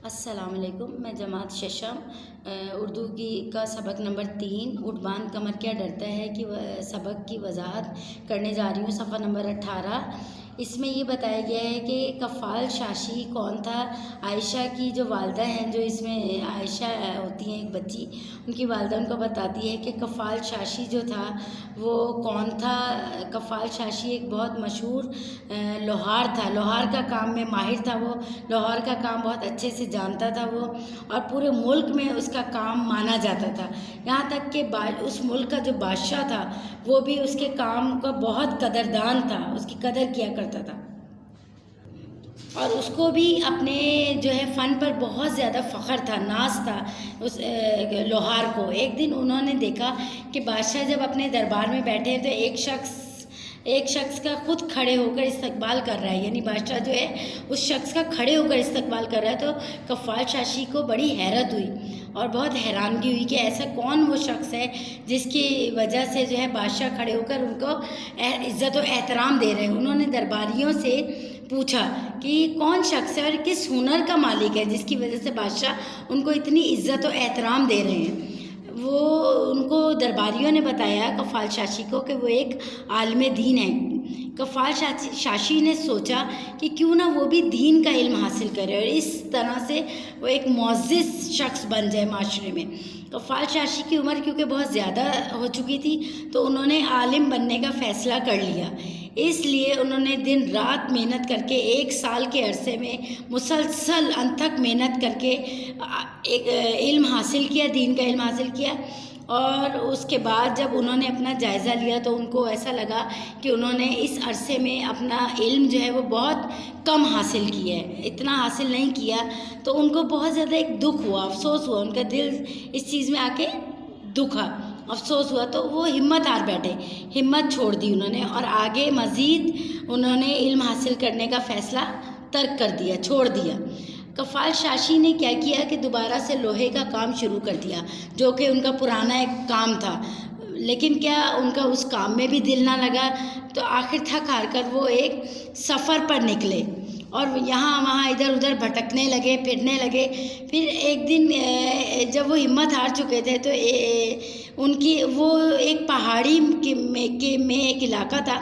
السلام علیکم، میں جماعت ششم اردو کا سبق نمبر 3 اٹھ باندھ کمر کیا ڈرتا ہے کہ سبق کی وضاحت کرنے جا رہی ہوں۔ صفحہ نمبر 18 اس میں یہ بتایا گیا ہے کہ کفال شاشی کون تھا۔ عائشہ کی جو والدہ ہیں، جو اس میں عائشہ ہوتی ہیں ایک بچی، ان کی والدہ ان کو بتاتی ہے کہ کفال شاشی جو تھا وہ کون تھا۔ کفال شاشی ایک بہت مشہور لوہار تھا، لوہار کا کام میں ماہر تھا، وہ لوہار کا کام بہت اچھے سے جانتا تھا وہ، اور پورے ملک میں اس کا کام مانا جاتا تھا، یہاں تک کہ اس ملک کا جو بادشاہ تھا وہ بھی اس کے کام کا بہت قدردان تھا، اس کی قدر کیا کرتا تھا، اور اس کو بھی اپنے جو ہے فن پر بہت زیادہ فخر تھا، ناز تھا اس لوہار کو۔ ایک دن انہوں نے دیکھا کہ بادشاہ جب اپنے دربار میں بیٹھے ہیں تو ایک شخص کا خود کھڑے ہو کر استقبال کر رہا ہے، یعنی بادشاہ جو ہے اس شخص کا کھڑے ہو کر استقبال کر رہا ہے، تو کفال شاشی کو بڑی حیرت ہوئی اور بہت حیرانگی ہوئی کہ ایسا کون وہ شخص ہے جس کی وجہ سے جو ہے بادشاہ کھڑے ہو کر ان کو عزت و احترام دے رہے ہیں۔ انہوں نے درباریوں سے پوچھا کہ کون شخص ہے اور کس ہنر کا مالک ہے جس کی وجہ سے بادشاہ ان کو اتنی عزت و احترام دے رہے ہیں۔ وہ ان کو درباریوں نے بتایا کفال شاشی کو کہ وہ ایک عالم دین ہے۔ کفال شاشی نے سوچا کہ کیوں نہ وہ بھی دین کا علم حاصل کرے اور اس طرح سے وہ ایک معزز شخص بن جائے معاشرے میں۔ کفال شاشی کی عمر کیونکہ بہت زیادہ ہو چکی تھی تو انہوں نے عالم بننے کا فیصلہ کر لیا، اس لیے انہوں نے دن رات محنت کر کے 1 سال کے عرصے میں مسلسل انتھک محنت کر کے ایک علم حاصل کیا، دین کا علم حاصل کیا، اور اس کے بعد جب انہوں نے اپنا جائزہ لیا تو ان کو ایسا لگا کہ انہوں نے اس عرصے میں اپنا علم جو ہے وہ بہت کم حاصل کیا ہے، اتنا حاصل نہیں کیا، تو ان کو بہت زیادہ ایک دکھ ہوا، افسوس ہوا، ان کا دل اس چیز میں آ کے دکھا، افسوس ہوا، تو وہ ہمت ہار بیٹھے، ہمت چھوڑ دی انہوں نے، اور آگے مزید انہوں نے علم حاصل کرنے کا فیصلہ ترک کر دیا، چھوڑ دیا۔ کفال شاشی نے کیا کیا کہ دوبارہ سے لوہے کا کام شروع کر دیا، جو کہ ان کا پرانا ایک کام تھا، لیکن کیا ان کا اس کام میں بھی دل نہ لگا، تو آخر تھک ہار کر وہ ایک سفر پر نکلے اور یہاں وہاں ادھر ادھر بھٹکنے لگے، پھرنے لگے۔ پھر ایک دن جب وہ ہمت ہار چکے تھے تو ان کی وہ ایک پہاڑی میں ایک علاقہ تھا،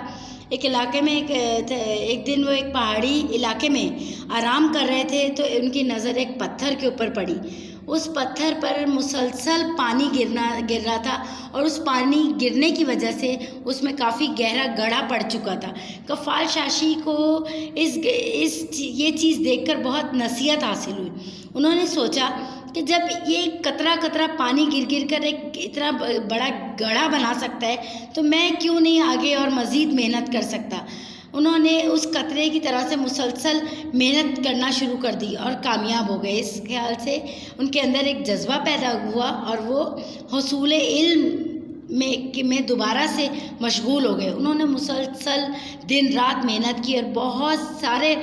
ایک علاقے میں ایک دن وہ ایک پہاڑی علاقے میں آرام کر رہے تھے تو ان کی نظر ایک پتھر کے اوپر پڑی۔ اس پتھر پر مسلسل پانی گر رہا تھا اور اس پانی گرنے کی وجہ سے اس میں کافی گہرا گڑھا پڑ چکا تھا۔ کفال شاشی کو یہ چیز دیکھ کر بہت نصیحت حاصل ہوئی۔ انہوں نے سوچا کہ جب یہ قطرہ قطرہ پانی گر کر ایک اتنا بڑا گڑھا بنا سکتا ہے تو میں کیوں نہیں آگے اور مزید محنت کر سکتا۔ انہوں نے اس قطرے کی طرح سے مسلسل محنت کرنا شروع کر دی اور کامیاب ہو گئے۔ اس خیال سے ان کے اندر ایک جذبہ پیدا ہوا اور وہ حصول علم میں دوبارہ سے مشغول ہو گئے۔ انہوں نے مسلسل دن رات محنت کی اور بہت سارے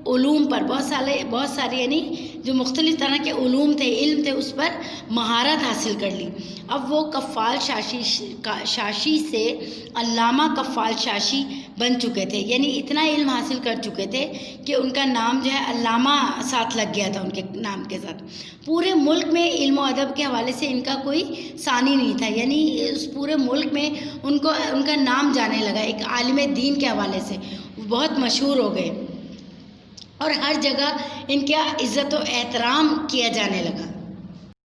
علوم پر بہت سارے یعنی جو مختلف طرح کے علوم تھے، علم تھے، اس پر مہارت حاصل کر لی۔ اب وہ کفال شاشی سے علامہ کفال شاشی بن چکے تھے، یعنی اتنا علم حاصل کر چکے تھے کہ ان کا نام جو ہے علامہ ساتھ لگ گیا تھا ان کے نام کے ساتھ۔ پورے ملک میں علم و ادب کے حوالے سے ان کا کوئی ثانی نہیں تھا، یعنی اس پورے ملک میں ان کا نام جانے لگا، ایک عالم دین کے حوالے سے بہت مشہور ہو گئے اور ہر جگہ ان کا عزت و احترام کیا جانے لگا۔